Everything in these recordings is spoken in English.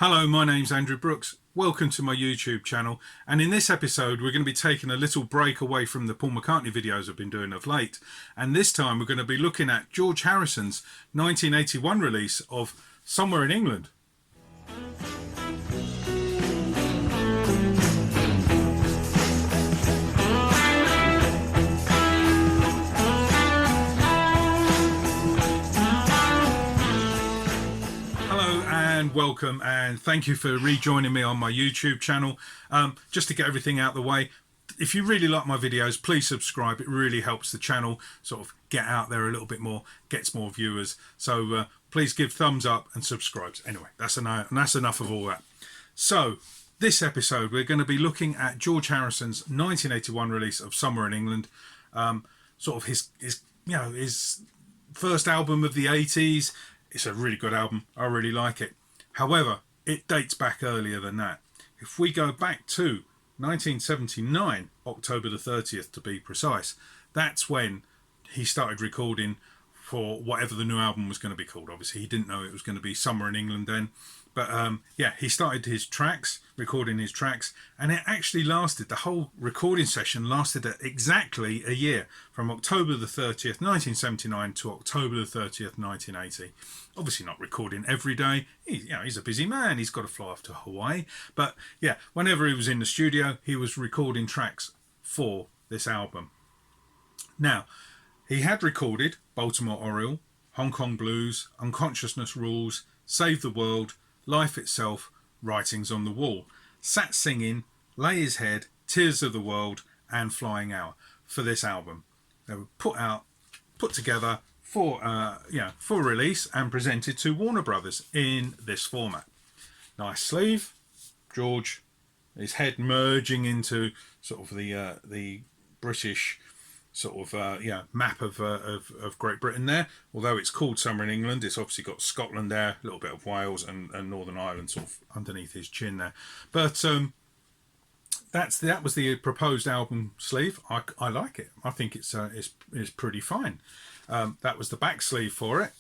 Hello, my name's Andrew Brooks. Welcome to my YouTube channel, and in this episode we're going to be taking a little break away from the Paul McCartney videos I've been doing of late, and this time we're going to be looking at George Harrison's 1981 release of Somewhere in England. And welcome, and thank you for rejoining me on my YouTube channel. Just to get everything out of the way, if you really like my videos, please subscribe. It really helps the channel sort of get out there a little bit more, gets more viewers. So please give thumbs up and subscribe. Anyway, that's enough of all that. So this episode we're going to be looking at George Harrison's 1981 release of Somewhere in England, sort of his first album of the 80s. It's a really good album. I really like it. However, it dates back earlier than that. If we go back to 1979, October the 30th to be precise, that's when he started recording for whatever the new album was going to be called. Obviously, he didn't know it was going to be Somewhere in England then. But yeah, he started recording his tracks, and it actually lasted, the whole recording session lasted exactly a year, from October the 30th, 1979 to October the 30th, 1980. Obviously not recording every day. He's a busy man. He's got to fly off to Hawaii. But yeah, whenever he was in the studio, he was recording tracks for this album. Now, he had recorded Baltimore Oriole, Hong Kong Blues, Unconsciousness Rules, Save the World, Life Itself, Writings on the Wall, Sat Singing, Lay His Head, Tears of the World, and Flying Hour for this album. They were put together for release and presented to Warner Brothers in this format. Nice sleeve, George, his head merging into sort of the British sort of map of Great Britain there. Although it's called Somewhere in England, it's obviously got Scotland there, a little bit of Wales and Northern Ireland sort of underneath his chin there. But that was the proposed album sleeve. I like it. I think it's pretty fine. That was the back sleeve for it.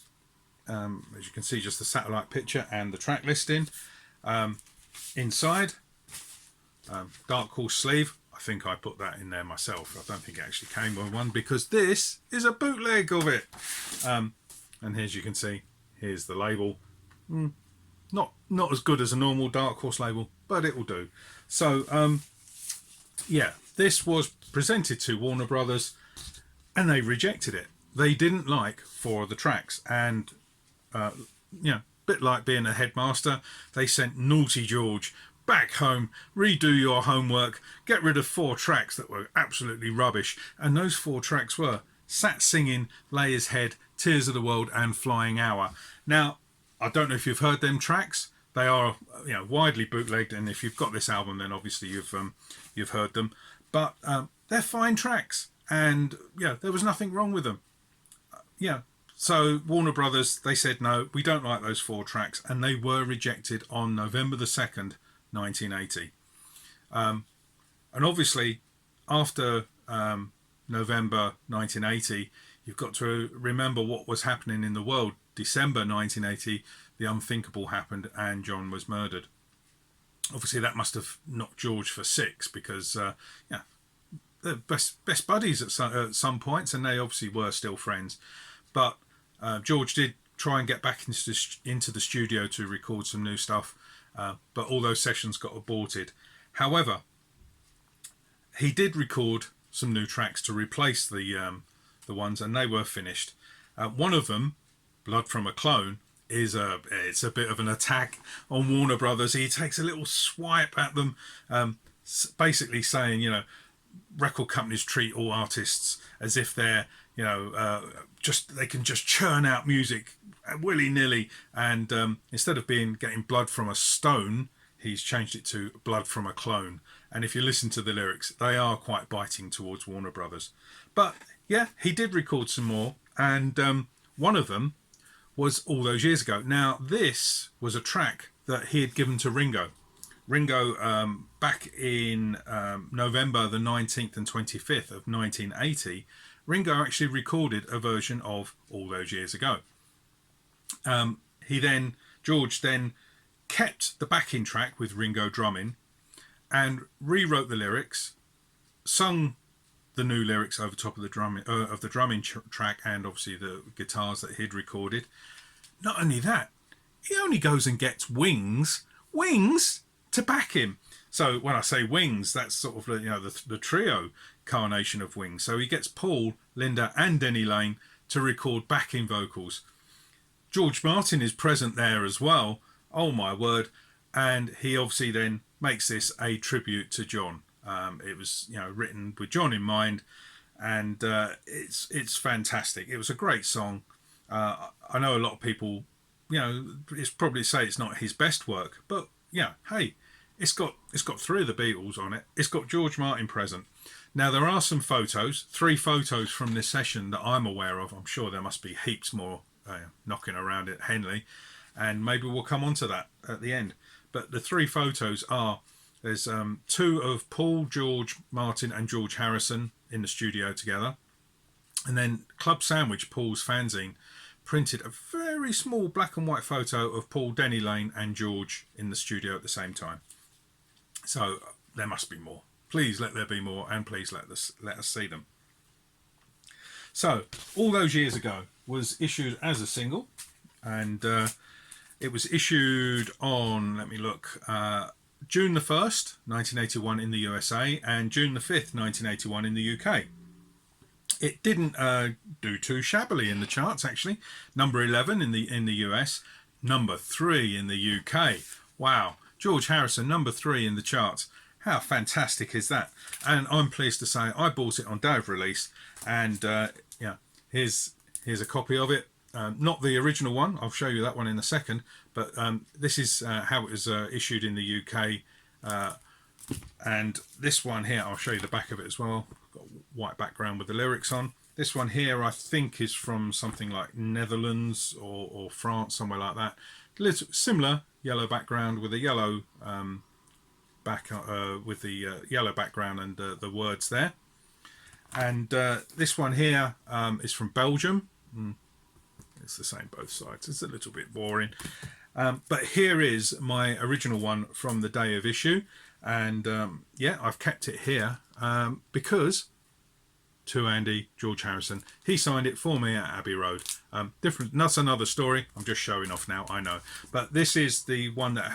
As you can see, just the satellite picture and the track listing. Inside, Dark Horse sleeve. I think I put that in there myself. I don't think it actually came with one, because this is a bootleg of it. And as you can see, here's the label. Not as good as a normal Dark Horse label, but it will do. So yeah, this was presented to Warner Brothers, and they rejected it. They didn't like 4 of the tracks, and a bit like being a headmaster, they sent Naughty George back home, redo your homework, get rid of 4 tracks that were absolutely rubbish. And those 4 tracks were Sat Singing, Lay His Head, Tears of the World, and Flying Hour. Now, I don't know if you've heard them tracks. They are widely bootlegged, and if you've got this album, then obviously you've heard them. But they're fine tracks, and there was nothing wrong with them. So Warner Brothers, they said no, we don't like those 4 tracks, and they were rejected on November the 2nd, 1980. And obviously after November 1980, you've got to remember what was happening in the world. December 1980, the unthinkable happened, and John was murdered. Obviously that must have knocked George for 6, because they're best buddies at some points, and they obviously were still friends. But George did try and get back into the studio to record some new stuff. But all those sessions got aborted. However, he did record some new tracks to replace the ones, and they were finished. One of them, Blood from a Clone, it's a bit of an attack on Warner Brothers. He takes a little swipe at them, basically saying, record companies treat all artists as if they're they can just churn out music willy-nilly, and instead of getting blood from a stone, he's changed it to blood from a clone. And if you listen to the lyrics, they are quite biting towards Warner Brothers. But yeah, he did record some more, and one of them was All Those Years Ago. Now, this was a track that he had given to Ringo. Back in November the 19th and 25th of 1980, Ringo actually recorded a version of All Those Years Ago. George then kept the backing track with Ringo drumming and rewrote the lyrics, sung the new lyrics over top of the drumming track, and obviously the guitars that he'd recorded. Not only that, he only goes and gets Wings to back him. So when I say Wings, that's sort of the trio carnation of Wings. So he gets Paul, Linda, and Denny Laine to record backing vocals. George Martin is present there as well. Oh my word! And he obviously then makes this a tribute to John. It was written with John in mind, and it's fantastic. It was a great song. I know a lot of people, it's probably say it's not his best work, but hey, it's got three of the Beatles on it. It's got George Martin present. Now there are some photos, 3 photos from this session that I'm aware of. I'm sure there must be heaps more knocking around at Henley, and maybe we'll come on to that at the end. But the 3 photos are, there's 2 of Paul, George Martin and George Harrison in the studio together, and then Club Sandwich, Paul's fanzine, printed a very small black and white photo of Paul, Denny Laine and George in the studio at the same time. So there must be more. Please let there be more, and please let us see them. So All Those Years Ago was issued as a single, and it was issued on, let me look, June the 1st, 1981 in the USA, and June the 5th, 1981 in the UK. It didn't do too shabbily in the charts, actually. Number 11 in the US, number 3 in the UK. Wow, George Harrison, number 3 in the charts. How fantastic is that? And I'm pleased to say I bought it on day of release, and here's a copy of it. Not the original one, I'll show you that one in a second, but this is how it was issued in the UK. And this one here, I'll show you the back of it as well. Got a white background with the lyrics on. This one here I think is from something like Netherlands or France, somewhere like that. Little similar yellow background with a yellow yellow background and the words there. And this one here is from Belgium. It's the same both sides. It's a little bit boring, but here is my original one from the day of issue, and I've kept it here because to Andy, George Harrison, he signed it for me at Abbey Road. Different, that's another story. I'm just showing off now, I know, but this is the one that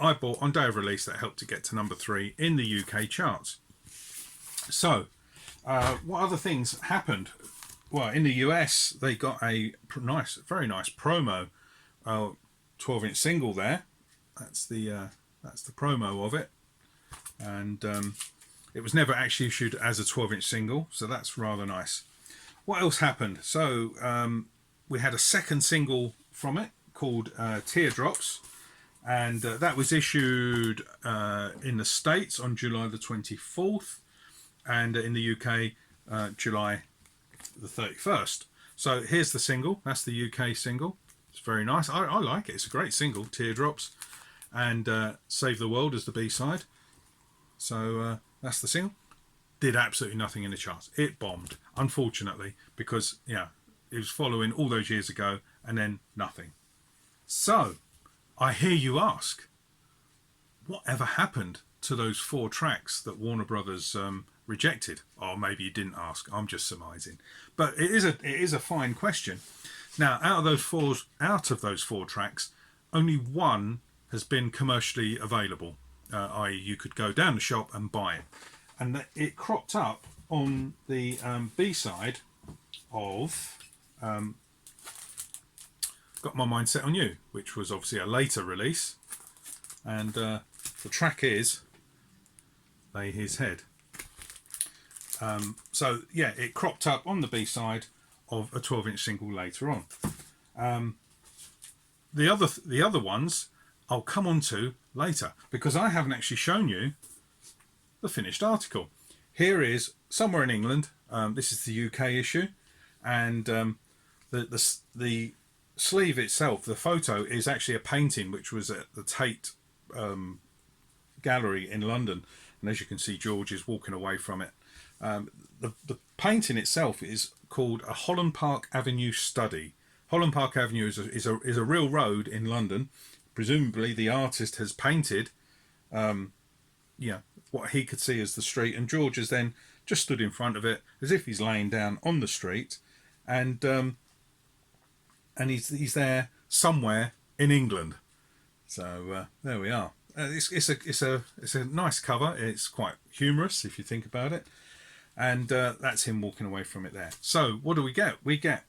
I bought on day of release that helped to get to number 3 in the UK charts. So what other things happened? Well, in the US, they got a very nice promo 12-inch single there. That's the promo of it, and it was never actually issued as a 12-inch single, so that's rather nice. What else happened? So we had a second single from it called Teardrops, and that was issued in the States on July the 24th, and in the UK July the 31st. So here's the single. That's the UK single. It's very nice. I like it. It's a great single, Teardrops, and Save the World as the B-side. So that's the single. Did absolutely nothing in the charts. It bombed, unfortunately, because it was following All Those Years Ago and then nothing. So I hear you ask, whatever happened to those 4 tracks that Warner Brothers rejected? Or maybe you didn't ask, I'm just surmising, but it is a fine question. Now, out of those 4 tracks, only one has been commercially available, i.e. you could go down the shop and buy it, and it cropped up on the B-side of Got My Mind Set on You, which was obviously a later release, and the track is Lay His Head. So yeah, it cropped up on the B-side of a 12-inch single later on. The other ones I'll come on to later, because I haven't actually shown you the finished article. Here is Somewhere in England. This is the UK issue, and the sleeve itself, the photo, is actually a painting which was at the Tate Gallery in London, and as you can see, George is walking away from it. The painting itself is called a Holland Park Avenue study. Holland Park Avenue is a real road in London, presumably the artist has painted, what he could see as the street, and George has then just stood in front of it as if he's laying down on the street, and he's there somewhere in England. So there we are. It's a nice cover. It's quite humorous if you think about it, and that's him walking away from it there. So what do we get? We get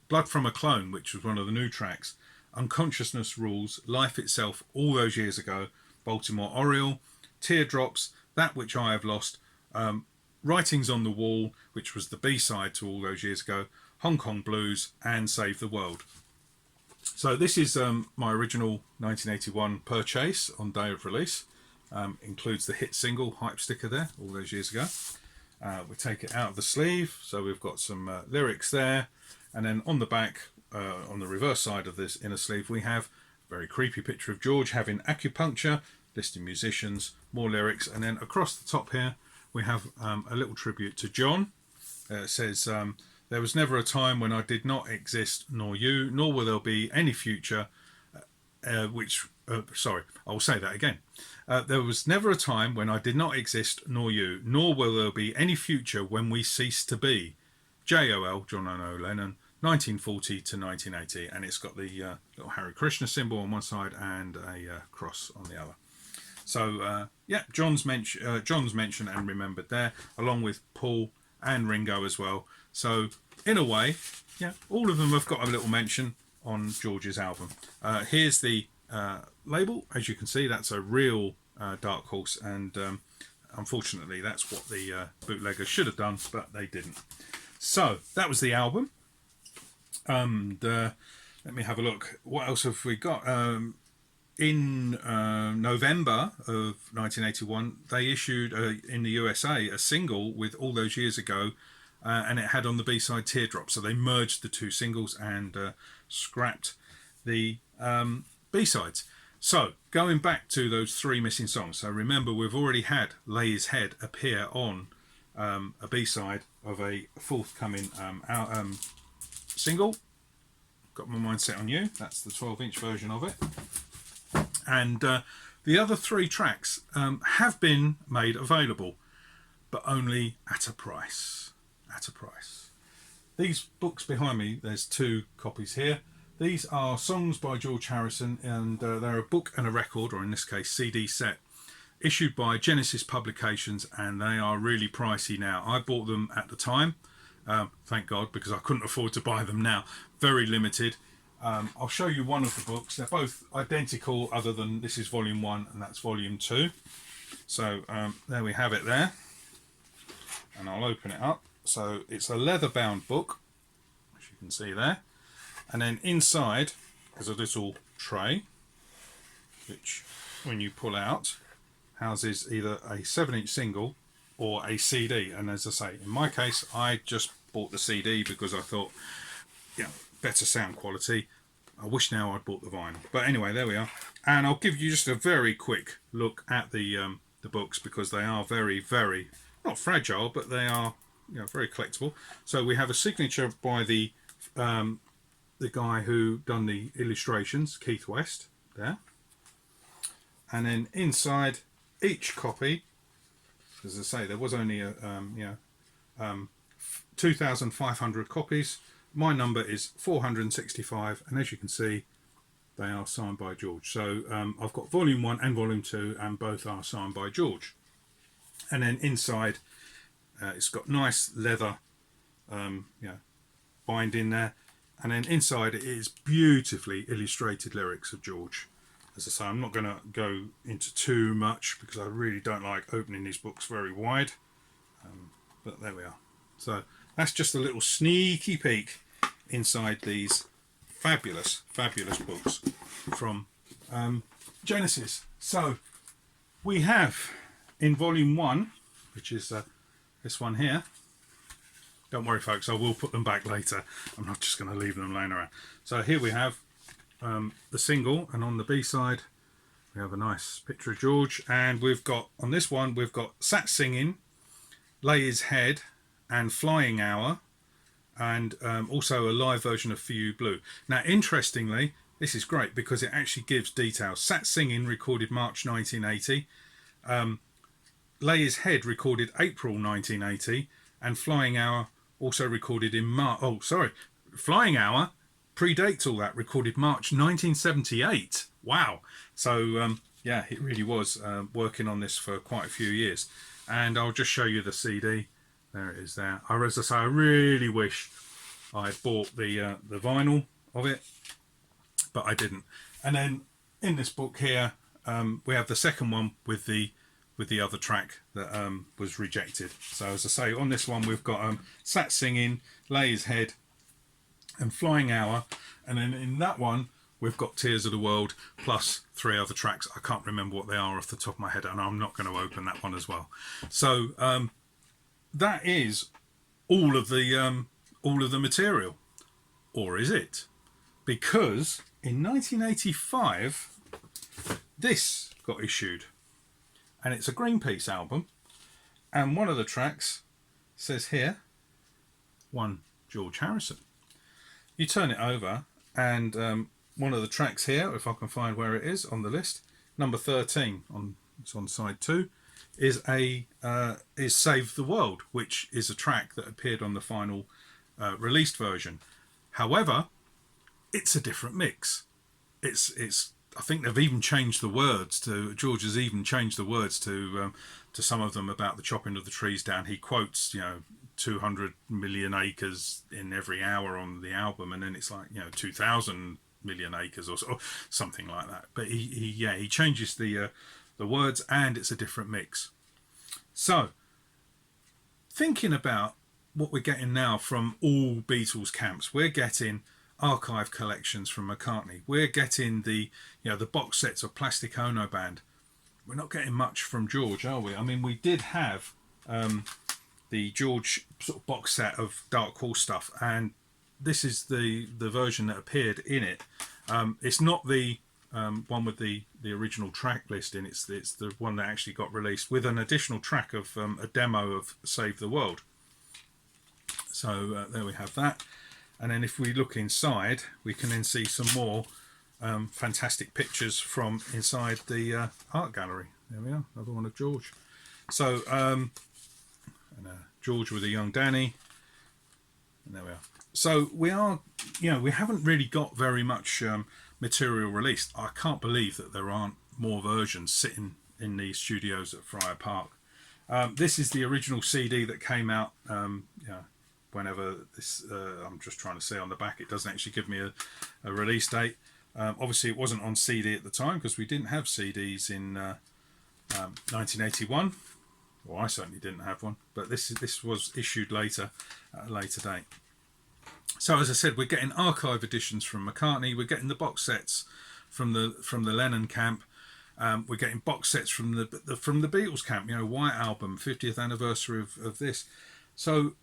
Blood from a Clone, which was one of the new tracks. Unconsciousness Rules, Life Itself, all those years ago. Baltimore Oriole, Teardrops, That Which I Have Lost, Writings on the Wall, which was the B-side to all those years ago, Hong Kong Blues, and Save the World. So this is my original 1981 purchase on day of release. Includes the hit single Hype Sticker there, all those years ago. We take it out of the sleeve, so we've got some lyrics there, and then on the back, on the reverse side of this inner sleeve, we have a very creepy picture of George having acupuncture, listing musicians, more lyrics, and then across the top here we have a little tribute to John. It says, there was never a time when I did not exist, nor you, nor will there be any future, I will say that again. There was never a time when I did not exist, nor you, nor will there be any future when we cease to be. J.O.L., John Lennon, 1940 to 1980, and it's got the little Hare Krishna symbol on one side and a cross on the other. So John's mentioned and remembered there, along with Paul and Ringo as well. So in a way, all of them have got a little mention on George's album. Here's the label. As you can see, that's a real Dark Horse, and unfortunately that's what the bootleggers should have done, but they didn't. So that was the album. And let me have a look. What else have we got? In November of 1981, they issued in the USA a single with All Those Years Ago, and it had on the B-side Teardrop. So they merged the two singles and scrapped the B-sides. So going back to those three missing songs. So remember, we've already had Lay His Head appear on a B-side of a forthcoming single. Got my mind set on you. That's the 12-inch version of it. And the other three tracks have been made available, but only at a price. These books behind me, there's two copies here. These are songs by George Harrison, and they're a book and a record, or in this case CD set, issued by Genesis Publications, and they are really pricey now. I bought them at the time, thank God, because I couldn't afford to buy them now. Very limited. I'll show you one of the books. They're both identical, other than this is volume 1 and that's volume 2. So there we have it there, and I'll open it up. So it's a leather bound book, as you can see there, and then inside is a little tray which, when you pull out, houses either a 7-inch single or a CD. And as I say, in my case, I just bought the CD because I thought, better sound quality. I wish now I'd bought the vinyl. But anyway, there we are. And I'll give you just a very quick look at the books, because they are very, very, not fragile, but they are very collectible. So we have a signature by the guy who done the illustrations, Keith West, there. And then inside each copy, as I say, there was only 2,500 copies. My number is 465, and as you can see, they are signed by George. So I've got volume 1 and volume 2, and both are signed by George. And then inside, it's got nice leather binding there, and then inside it is beautifully illustrated lyrics of George. As I say, I'm not going to go into too much because I really don't like opening these books very wide, but there we are. So that's just a little sneaky peek inside these fabulous books from Genesis. So we have in volume 1, which is this one here. Don't worry folks, I will put them back later. I'm not just going to leave them laying around. So here we have the single, and on the B side we have a nice picture of George, and we've got, on this one, we've got Sat Singing, Lay His Head, and Flying Hour, and also a live version of For You Blue. Now interestingly, this is great because it actually gives details. Sat Singing recorded March 1980. Lay His Head recorded April 1980, and Flying Hour also recorded in March. Oh, sorry, Flying Hour predates all that, recorded March 1978. Wow. So yeah, it really was working on this for quite a few years. And I'll just show you the CD. There it is there. As I say, I really wish I had bought the vinyl of it, but I didn't. And then in this book here, we have the second one with the other track that was rejected. So as I say, on this one we've got Sat Singing, Lay His Head, and Flying Hour. And then in that one we've got Tears of the World plus 3 other tracks. I can't remember what they are off the top of my head, and I'm not going to open that one as well. So that is all of the material, or is it? Because in 1985 this got issued, and it's a Greenpeace album, and one of the tracks says here, one George Harrison. You turn it over, and one of the tracks here, if I can find where it is on the list, number 13 it's on side 2, is Save the World, which is a track that appeared on the final released version. However, it's a different mix. It's I think they've even changed the words to, George has even changed the words to some of them about the chopping of the trees down. He quotes, 200 million acres in every hour on the album, and then it's like, 2,000 million acres or something like that. But he changes the words, and it's a different mix. So, thinking about what we're getting now from all Beatles camps, we're getting archive collections from McCartney. We're getting the box sets of Plastic Ono Band. We're not getting much from George, are we? I mean, we did have the George sort of box set of Dark Horse stuff, and this is the version that appeared in it. It's not the one with the original track listing. It's the one that actually got released with an additional track of a demo of Save the World. So there we have that. And then if we look inside, we can then see some more fantastic pictures from inside the art gallery. There we are, another one of George. So George with a young Danny, and there we are. So we are, we haven't really got very much material released. I can't believe that there aren't more versions sitting in the studios at Friar Park. This is the original CD that came out, whenever this, I'm just trying to see on the back, it doesn't actually give me a release date. Obviously it wasn't on CD at the time because we didn't have CDs in 1981. Well, I certainly didn't have one, but this was issued later, at a later date. So as I said, we're getting archive editions from McCartney. We're getting the box sets from the Lennon camp. We're getting box sets from the Beatles camp. White Album, 50th anniversary of this. So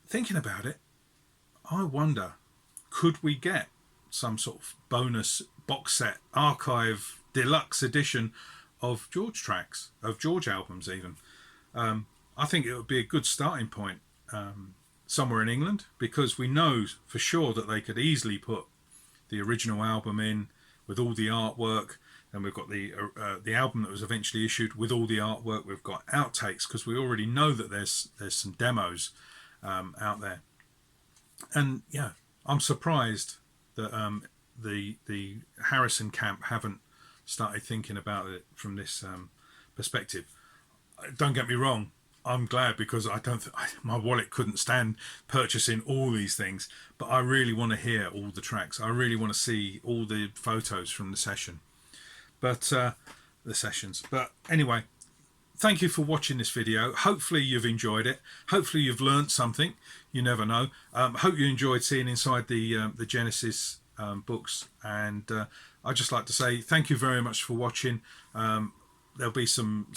thinking about it, I wonder, could we get some sort of bonus box set, archive, deluxe edition of George tracks, of George albums even? I think it would be a good starting point somewhere in England, because we know for sure that they could easily put the original album in with all the artwork, and we've got the album that was eventually issued with all the artwork. We've got outtakes because we already know that there's some demos out there. And I'm surprised that the Harrison camp haven't started thinking about it from this perspective. Don't get me wrong, I'm glad, because I don't my wallet couldn't stand purchasing all these things, but I really want to hear all the tracks. I really want to see all the photos from the session, but the sessions. But anyway, thank you for watching this video. Hopefully you've enjoyed it. Hopefully you've learnt something. You never know. Hope you enjoyed seeing inside the Genesis books, and I'd just like to say thank you very much for watching. There'll be some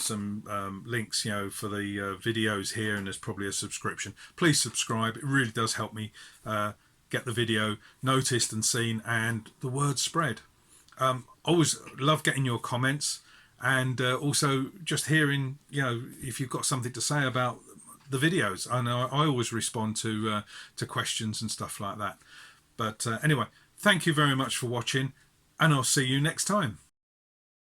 links, for the videos here, and there's probably a subscription. Please subscribe. It really does help me get the video noticed and seen, and the word spread. Always love getting your comments, and also just hearing, if you've got something to say about the videos. I know I always respond to questions and stuff like that. But anyway, thank you very much for watching. and I'll see you next time.